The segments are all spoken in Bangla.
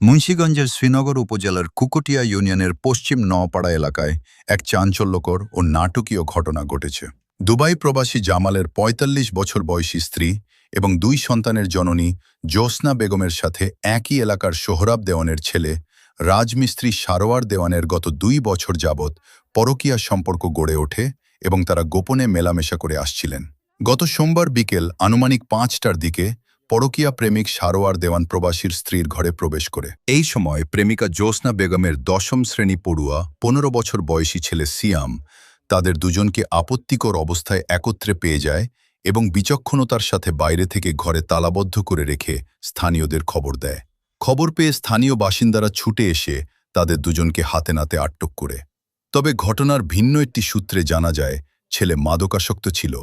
মুন্সিগঞ্জের শ্রীনগর উপজেলার কুকটিয়া ইউনিয়নের পশ্চিম নওপাড়া এলাকায় এক চাঞ্চল্যকর ও নাটকীয় ঘটনা ঘটেছে। দুবাই প্রবাসী জামালের ৪৫ বছর বয়সী স্ত্রী এবং ২ সন্তানের জননী জ্যোৎস্না বেগমের সাথে একই এলাকার সোহরাব দেওয়ানের ছেলে রাজমিস্ত্রি সারোয়ার দেওয়ানের গত ২ বছর যাবৎ পরকীয়া সম্পর্ক গড়ে ওঠে এবং তারা গোপনে মেলামেশা করে আসছিলেন। গত সোমবার বিকেল আনুমানিক ৫টার দিকে পরকীয়া প্রেমিক সারোয়ার দেওয়ান প্রবাসীর স্ত্রীর ঘরে প্রবেশ করে। এই সময় প্রেমিকা জ্যোৎস্না বেগমের ১০ম শ্রেণী পড়ুয়া ১৫ বছর বয়সী ছেলে সিয়াম তাদের দুজনকে আপত্তিকর অবস্থায় একত্রে পেয়ে যায় এবং বিচক্ষণতার সাথে বাইরে থেকে ঘরে তালাবদ্ধ করে রেখে স্থানীয়দের খবর দেয়। খবর পেয়ে স্থানীয় বাসিন্দারা ছুটে এসে তাদের দুজনকে হাতে নাতে আটক করে। তবে ঘটনার ভিন্ন একটি সূত্রে জানা যায় ছেলে মাদকাসক্ত ছিল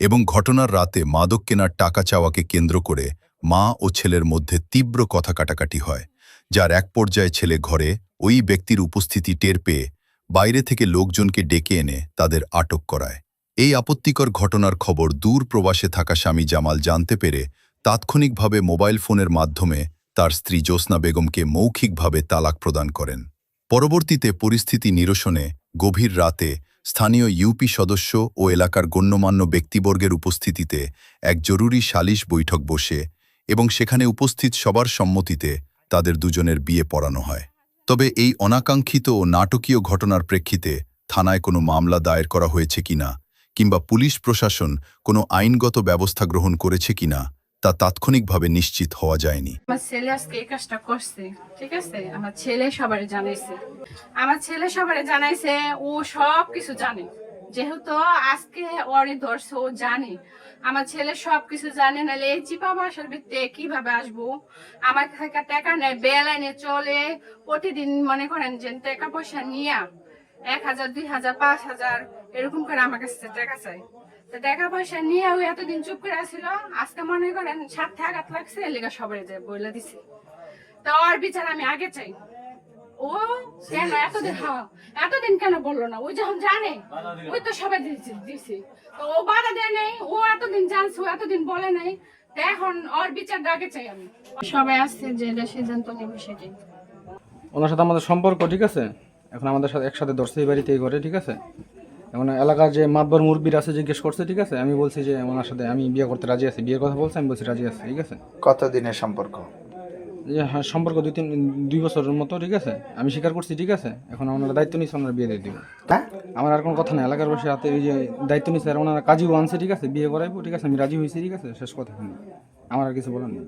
এবং ঘটনার রাতে মাদক কেনার টাকা চাওয়াকে কেন্দ্র করে মা ও ছেলের মধ্যে তীব্র কথা কাটাকাটি হয়, যার এক পর্যায়ে ছেলে ঘরে ওই ব্যক্তির উপস্থিতি টের পেয়ে বাইরে থেকে লোকজনকে ডেকে এনে তাদের আটক করায়। এই আপত্তিকর ঘটনার খবর দূর প্রবাসে থাকা স্বামী জামাল জানতে পেরে তাৎক্ষণিকভাবে মোবাইল ফোনের মাধ্যমে তার স্ত্রী জ্যোৎস্না বেগমকে মৌখিকভাবে তালাক প্রদান করেন। পরবর্তীতে পরিস্থিতি নিরসনে গভীর রাতে স্থানীয় ইউপি সদস্য ও এলাকার গণ্যমান্য ব্যক্তিবর্গের উপস্থিতিতে এক জরুরি সালিশ বৈঠক বসে এবং সেখানে উপস্থিত সবার সম্মতিতে তাদের দুজনের বিয়ে পড়ানো হয়। তবে এই অনাকাঙ্ক্ষিত ও নাটকীয় ঘটনার প্রেক্ষিতে থানায় কোনো মামলা দায়ের করা হয়েছে কিনা কিংবা পুলিশ প্রশাসন কোনো আইনগত ব্যবস্থা গ্রহণ করেছে কিনা তা তাৎক্ষণিকভাবে নিশ্চিত হওয়া যায়নি। আমার ছেলে আজকে এই কাজটা করছে, ঠিক আছে? আমার ছেলে সবারে জানাইছে, ও সব কিছু জানে। যেহেতু আজকে ওরে ধরছে, ও জানে, আমার ছেলে সবকিছু জানে। নাহলে এই চিপা বাসার ভিতরে কিভাবে আসবো? আমার থেকে টাকা নেয়, বেলাইনে চলে প্রতিদিন, মনে করেন যে টাকা পয়সা নিয়ে ১,০০০, ২,০০০, ৫,০০০ এরকম করে আমার কাছে টাকা চাই। টাকা পয়সা নিয়ে ওই এতদিন চুপ করে আসছিল, আজকে মনে করেন স্বার্থে আঘাত লাগছে, এলাকা সবাই যে বলে দিছে। তো ওর বিচার আমি আগে চাই। ও কেন এতদিন কেন বললো না? ও যখন জানে, ওই তো সবাই দিছে। তো ও বাধা দেয় নাই, ও এতদিন জানছে, ও এতদিন বলে নাই। এখন ওর বিচারটা আগে চাই আমি। সবাই আসছে যে এটা সিদ্ধান্ত নেবে সেটাই। ওনার সাথে আমাদের সম্পর্ক ঠিক আছে, এখন আমাদের সাথে একসাথে ধরছে এই বাড়িতে এই ঘরে, ঠিক আছে। এখন এলাকার যে মাতবর মুরব্বির আছে জিজ্ঞেস করছে, ঠিক আছে। আমি বলছি যে ওনার সাথে আমি বিয়ে করতে রাজি আছি, বিয়ের কথা বলছে, আমি বলছি রাজি আছি, ঠিক আছে। কতদিনের সম্পর্ক? যে হ্যাঁ, সম্পর্ক 2 বছরের মতো, ঠিক আছে। আমি স্বীকার করছি, ঠিক আছে। এখন ওনারা দায়িত্ব নিচ্ছে, ওনারা বিয়ে দিয়ে দিব। হ্যাঁ, আমার আর কোনো কথা নেই, এলাকার বসে হাতে ওই যে দায়িত্ব নিচ্ছে, আর ওনারা কাজীও আনছে, ঠিক আছে, বিয়ে করাইবো, ঠিক আছে। আমি রাজি হয়েছি, ঠিক আছে, শেষ কথা। আমার আর কিছু বলার নেই।